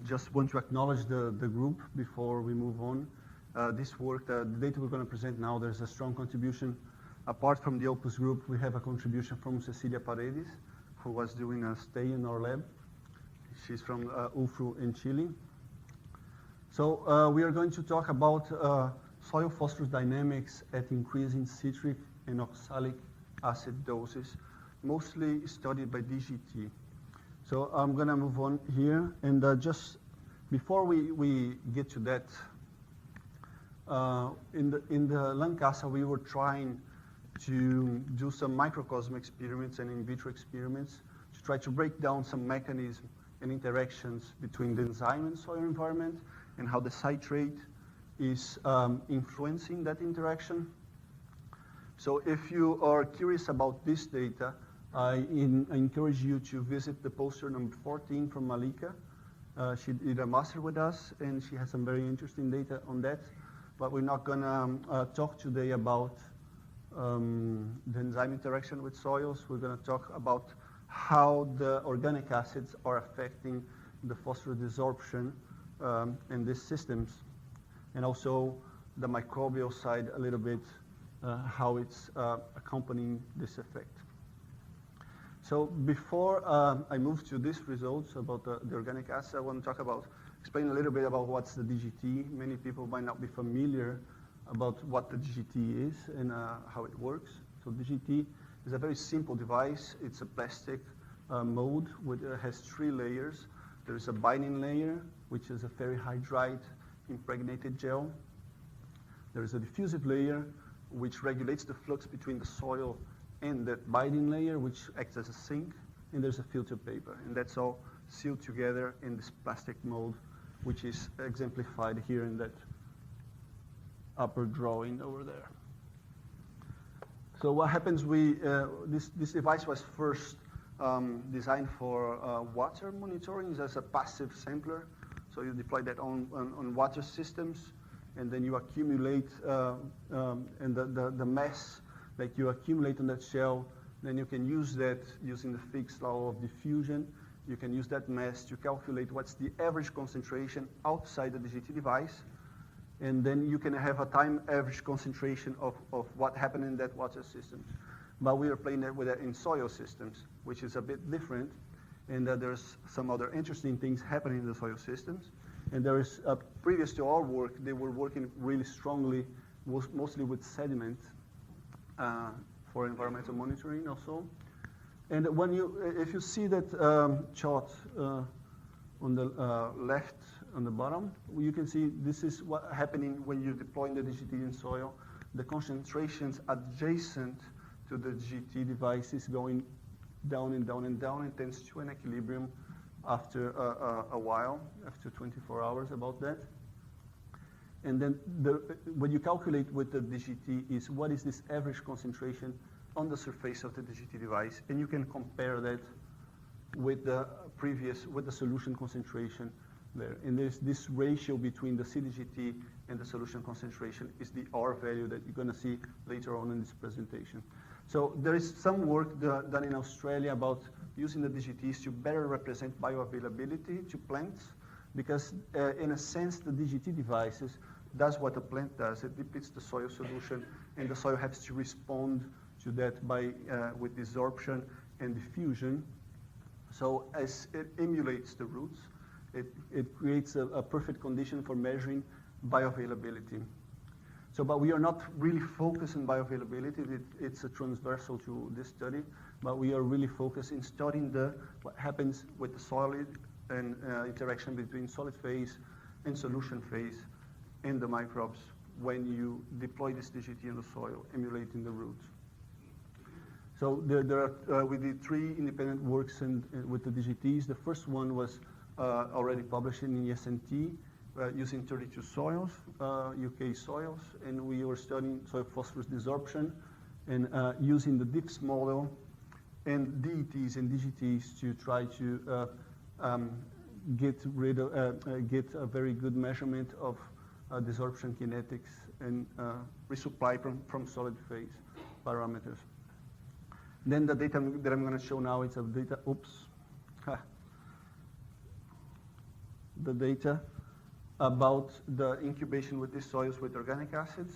Just want to acknowledge the group before we move on. This work, the data we're going to present now, there's a strong contribution. Apart from the Opus group, we have a contribution from Cecilia Paredes, who was doing a stay in our lab. She's from UFRU in Chile. So we are going to talk about soil phosphorus dynamics at increasing citric and oxalic acid doses, mostly studied by DGT. So I'm going to move on here. And just before we get to that, in the Lancaster, we were trying to do some microcosm experiments and in vitro experiments to try to break down some mechanisms and interactions between the enzyme and soil environment and how the citrate is influencing that interaction. So if you are curious about this data, I encourage you to visit the poster number 14 from Malika. She did a master with us, and she has some very interesting data on that. But we're not going to talk today about the enzyme interaction with soils. We're going to talk about how the organic acids are affecting the phosphorus desorption in these systems, and also the microbial side a little bit, how it's accompanying this effect. So before I move to these results about the organic acid, I want to explain a little bit about what's the DGT. Many people might not be familiar about what the DGT is and how it works. So DGT is a very simple device. It's a plastic mold with has 3 layers. There is a binding layer, which is a ferrihydride impregnated gel. There is a diffusive layer, which regulates the flux between the soil and that binding layer, which acts as a sink. And there's a filter paper. And that's all sealed together in this plastic mold, which is exemplified here in that upper drawing over there. So what happens, this device was first designed for water monitoring as a passive sampler. So you deploy that on water systems, and then you accumulate, and the mass that you accumulate on that shell, then you can use that using the Fick's law of diffusion. You can use that mass to calculate what's the average concentration outside the DGT device. And then you can have a time average concentration of what happened in that water system. But we are playing that with that in soil systems, which is a bit different. And there's some other interesting things happening in the soil systems. And there is, previous to our work, they were working really strongly, mostly with sediment for environmental monitoring also. And if you see that chart on the left, on the bottom, you can see this is what's happening when you're deploying the DGT in soil. The concentrations adjacent to the DGT device is going down and down and down, and tends to an equilibrium after a while, after 24 hours, about that. And then what you calculate with the DGT is what is this average concentration on the surface of the DGT device, and you can compare that with the solution concentration there. And there's this ratio between the CDGT and the solution concentration is the R value that you're going to see later on in this presentation. So there is some work done in Australia about using the DGTs to better represent bioavailability to plants, because in a sense, the DGT devices does what a plant does. It depletes the soil solution, and the soil has to respond to that with desorption and diffusion. So as it emulates the roots, it creates a perfect condition for measuring bioavailability. So, but we are not really focused on bioavailability. It's a transversal to this study, but we are really focused in studying what happens with the solid and interaction between solid phase and solution phase in the microbes when you deploy this DGT in the soil, emulating the roots. So we did 3 independent works with the DGTs. The first one was already published in ESNT using 32 soils, UK soils, and we were studying soil phosphorus desorption and using the DIFS model and DETs and DGTs to try to get a very good measurement of desorption kinetics and resupply from solid phase parameters. Then the data that I'm going to show now, it's a data, oops. the data about the incubation with these soils with organic acids.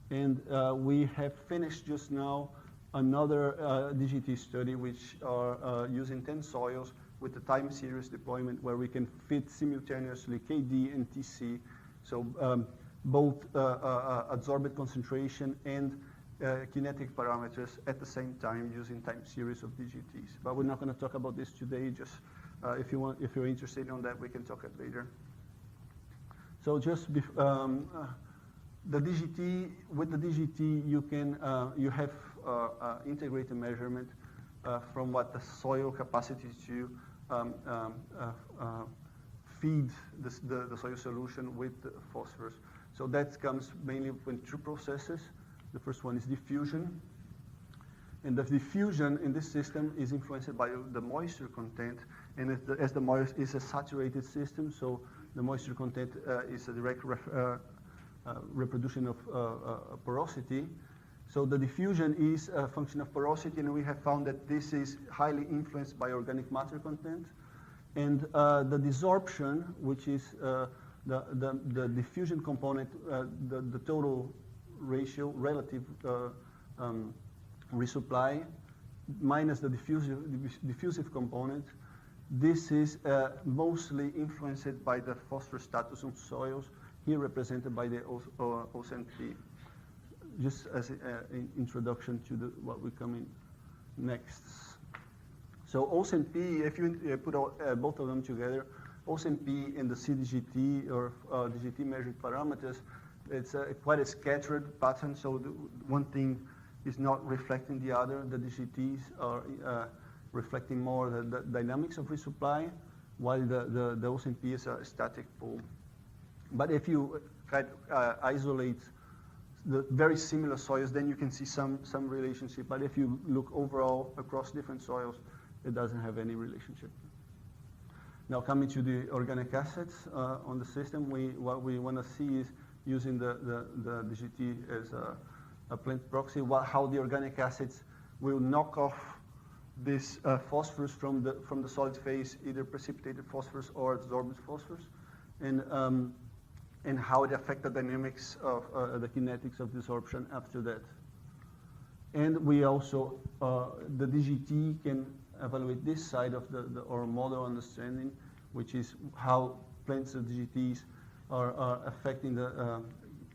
And we have finished just now another DGT study, which are using 10 soils with the time series deployment, where we can fit simultaneously KD and TC, so both adsorbent concentration and kinetic parameters at the same time using time series of DGTs. But we're not going to talk about this today. Just if you're interested in that, we can talk it later. So just the DGT, with the DGT, you have integrated measurement from what the soil capacity to feed the soil solution with the phosphorus. So that comes mainly from two processes. The first one is diffusion. And the diffusion in this system is influenced by the moisture content. And as the moisture is a saturated system, so the moisture content is a direct reproduction of porosity. So the diffusion is a function of porosity, and we have found that this is highly influenced by organic matter content. And the desorption, which is the diffusion component, the total ratio, relative resupply, minus the diffusive component, this is mostly influenced by the phosphorus status on soils, here represented by the OCNP. Just as an introduction to what we come in next. So OCNP, if you put both of them together, OCNP and the CDGT or DGT measured parameters, it's quite a scattered pattern. So one thing is not reflecting the other. The DGTs are reflecting more the dynamics of resupply, while the OCNP is a static pool. But if you try to isolate the very similar soils, then you can see some relationship. But if you look overall across different soils, it doesn't have any relationship. Now coming to the organic acids on the system, what we want to see is using the DGT as a plant proxy, how the organic acids will knock off this phosphorus from the solid phase, either precipitated phosphorus or adsorbed phosphorus, and how it affects the dynamics of the kinetics of desorption after that. And we also, the DGT can evaluate this side of our model understanding, which is how plants of DGTs are affecting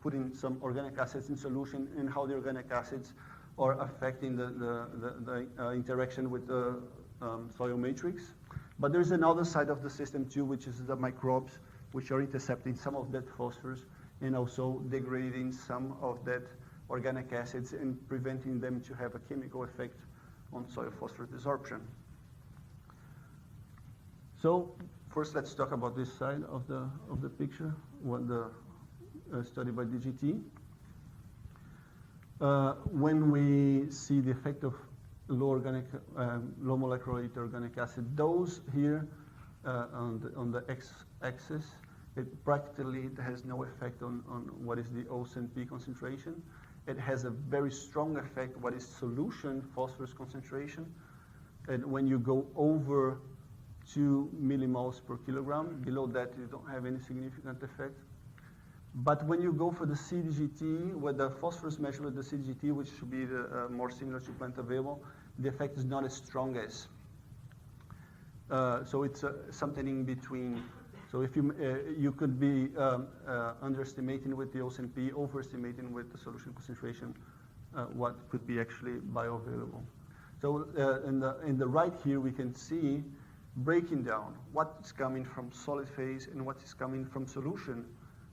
putting some organic acids in solution, and how the organic acids are affecting the interaction with the soil matrix. But there's another side of the system too, which is the microbes, which are intercepting some of that phosphorus and also degrading some of that organic acids and preventing them to have a chemical effect on soil phosphorus desorption. So first, let's talk about this side of the picture, what the study by DGT. When we see the effect of low molecular weight organic acid, those here on the x-axis, it practically has no effect on what is the OCNP concentration. It has a very strong effect what is solution phosphorus concentration. And when you go over 2 millimoles per kilogram, below that you don't have any significant effect. But when you go for the CDGT, with the phosphorus measured with the CDGT, which should be more similar to plant available, the effect is not as strong as. So it's something in between. So if you could be underestimating with the OCNP, overestimating with the solution concentration, what could be actually bioavailable. So in the right here, we can see breaking down what is coming from solid phase and what is coming from solution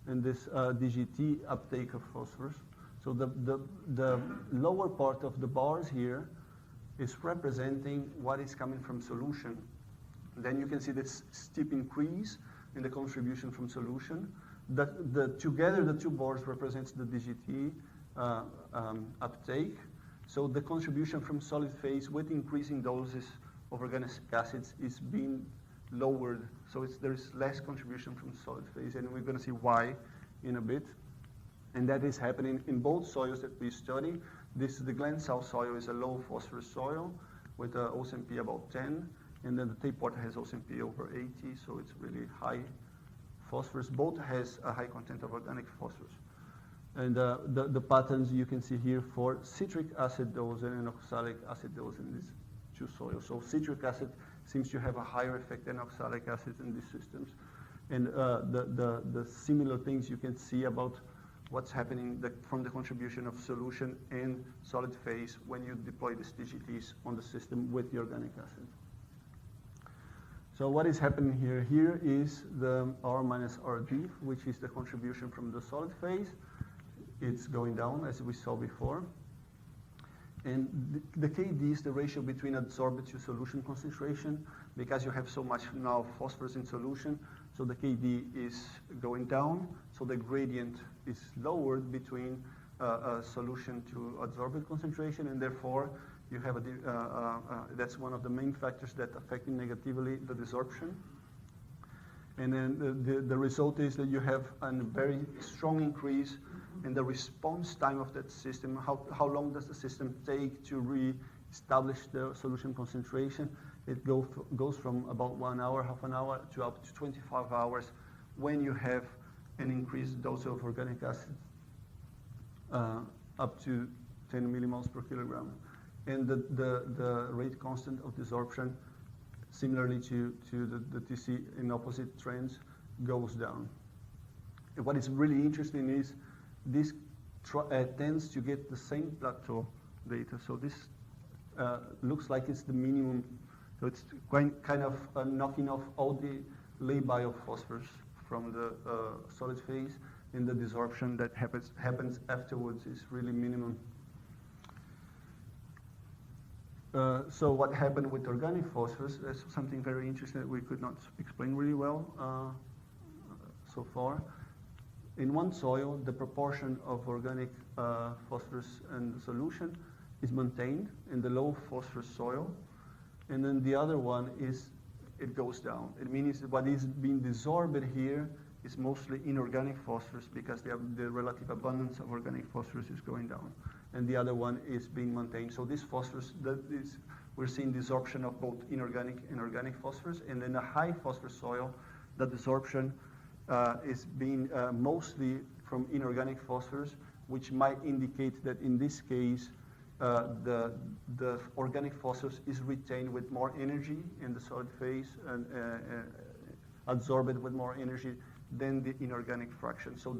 in this DGT uptake of phosphorus. So the lower part of the bars here is representing what is coming from solution. Then you can see this steep increase in the contribution from solution. Together, the two bars represents the DGT uptake. So the contribution from solid phase with increasing doses of organic acids is being lowered. So there is less contribution from solid phase, and we're going to see why in a bit. And that is happening in both soils that we study. This is the Glen South soil, is a low phosphorus soil with OCNP about 10. And then the Tape Water has OCNP over 80, so it's really high phosphorus. Both has a high content of organic phosphorus. And the patterns you can see here for citric acid dose and an oxalic acid dose in these two soils. So citric acid seems to have a higher effect than oxalic acid in these systems. And the similar things you can see about what's happening from the contribution of solution and solid phase when you deploy the TGTs on the system with the organic acid. So what is happening here? Here is the R minus RD, which is the contribution from the solid phase. It's going down, as we saw before. And the KD is the ratio between adsorbed to solution concentration, because you have so much now phosphorus in solution, so the KD is going down, so the gradient is lowered between solution to adsorbed concentration, and therefore you have that's one of the main factors that affecting negatively the desorption. And then the result is that you have a very strong increase in the response time of that system. How long does the system take to re-establish the solution concentration? It goes from about 1 hour, half an hour, to up to 25 hours when you have an increased dose of organic acid, up to 10 millimoles per kilogram. And the rate constant of desorption, similarly to the TC in opposite trends, goes down. And what is really interesting is this tends to get the same plateau data. So this looks like it's the minimum. So it's kind of knocking off all the lay-by of phosphorus from the solid phase, and the desorption that happens afterwards is really minimum. So what happened with organic phosphorus is something very interesting that we could not explain really well so far. In one soil, the proportion of organic phosphorus in the solution is maintained in the low phosphorus soil, and then the other one is it goes down. It means that what is being desorbed here is mostly inorganic phosphorus, because the relative abundance of organic phosphorus is going down, and the other one is being maintained. So this phosphorus, we're seeing desorption of both inorganic and organic phosphorus, and in a high phosphorus soil, the desorption is being mostly from inorganic phosphorus, which might indicate that in this case, the organic phosphorus is retained with more energy in the solid phase and absorbed with more energy than the inorganic fraction. So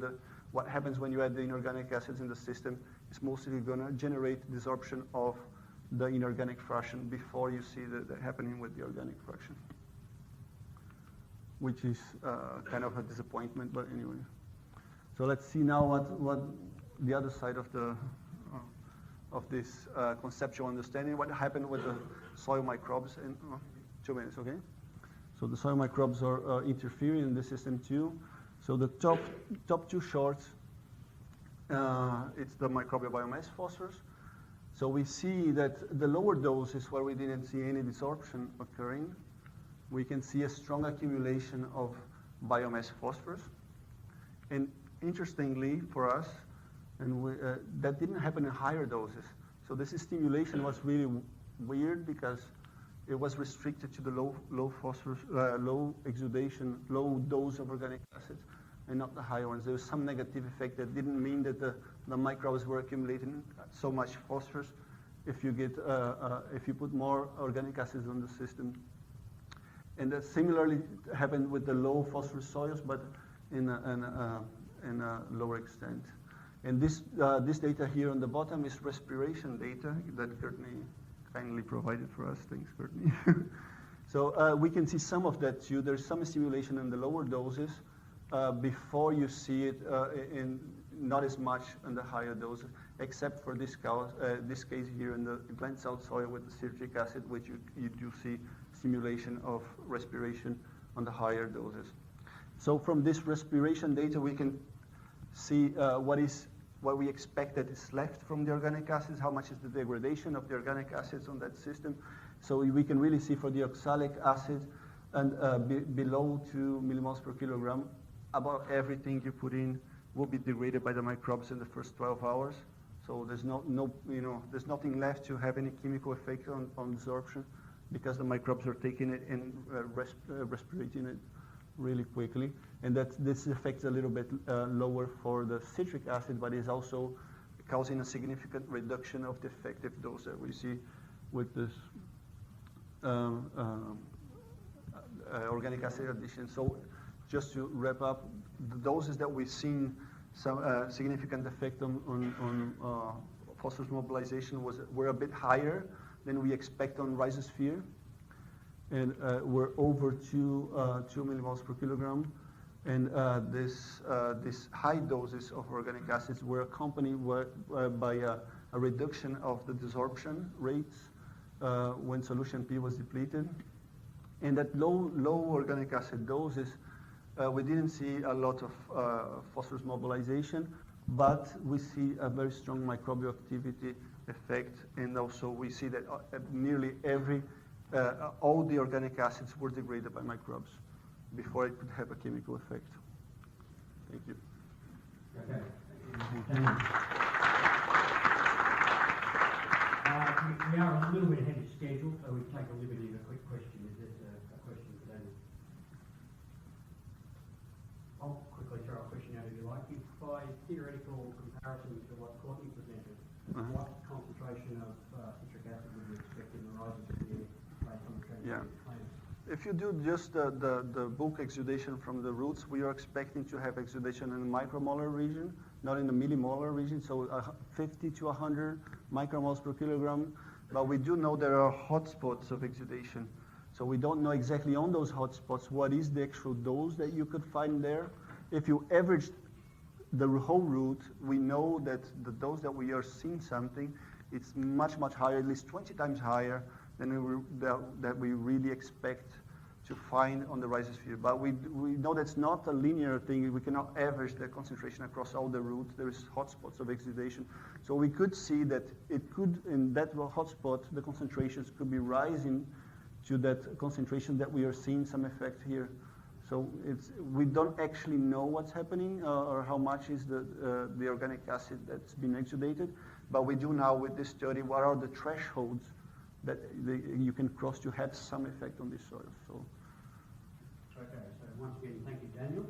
what happens when you add the inorganic acids in the system is mostly going to generate desorption of the inorganic fraction before you see the happening with the organic fraction, which is kind of a disappointment, but anyway. So let's see now what the other side of this conceptual understanding, what happened with the soil microbes in 2 minutes, okay? So the soil microbes are interfering in the system too. So the top two shorts, it's the microbial biomass phosphorus. So we see that the lower doses where we didn't see any desorption occurring, we can see a strong accumulation of biomass phosphorus. And interestingly for us, that didn't happen in higher doses. So this stimulation was really weird, because it was restricted to the low phosphorus, low exudation, low dose of organic acids, and not the higher ones. There was some negative effect that didn't mean that the microbes were accumulating so much phosphorus if you put more organic acids on the system. And that similarly happened with the low phosphorus soils, but in a lower extent. And this data here on the bottom is respiration data that Courtney kindly provided for us. Thanks, Courtney. So we can see some of that too. There's some stimulation in the lower doses before you see it in not as much in the higher doses, except for this case here in the Glen South soil with the citric acid, which you do see stimulation of respiration on the higher doses. So from this respiration data, we can see what we expect that is left from the organic acids, how much is the degradation of the organic acids on that system. So we can really see for the oxalic acid and below 2 millimoles per kilogram, about everything you put in will be degraded by the microbes in the first 12 hours. So there's there's nothing left to have any chemical effect on absorption, because the microbes are taking it and respirating it really quickly, and that this affects a little bit lower for the citric acid, but is also causing a significant reduction of the effective dose that we see with this organic acid addition. So just to wrap up, the doses that we've seen some significant effect on phosphorus mobilization were a bit higher than we expect on rhizosphere, and were over 2 millimoles per kilogram. And this high doses of organic acids were accompanied by a reduction of the desorption rates when solution P was depleted. And at low organic acid doses, we didn't see a lot of phosphorus mobilization, but we see a very strong microbial activity effect, and also we see that nearly all the organic acids were degraded by microbes before it could have a chemical effect. Thank you. Okay. We are a little bit ahead of schedule, so we take a liberty of a quick question. Is there a question for Daniel? I'll quickly throw a question out if you like. If by theoretical comparison to what Courtney presented, what concentration of citric acid would you expect in the rhizosphere based on the transgenic plants? If you do just the bulk exudation from the roots, we are expecting to have exudation in the micromolar region, not in the millimolar region, so 50 to 100 micromoles per kilogram. But we do know there are hotspots of exudation. So we don't know exactly on those hotspots what is the actual dose that you could find there. If you average the whole root, we know that the dose that we are seeing something, it's much, much higher, at least 20 times higher than that we really expect to find on the rhizosphere. But we know that's not a linear thing. We cannot average the concentration across all the roots. There is hotspots of exudation. So we could see that it could, in that hotspot, the concentrations could be rising to that concentration that we are seeing some effect here. So we don't actually know what's happening or how much is the organic acid that's been exudated, but we do now with this study what are the thresholds that you can cross to have some effect on this soil. So. Okay, so once again, thank you, Daniel.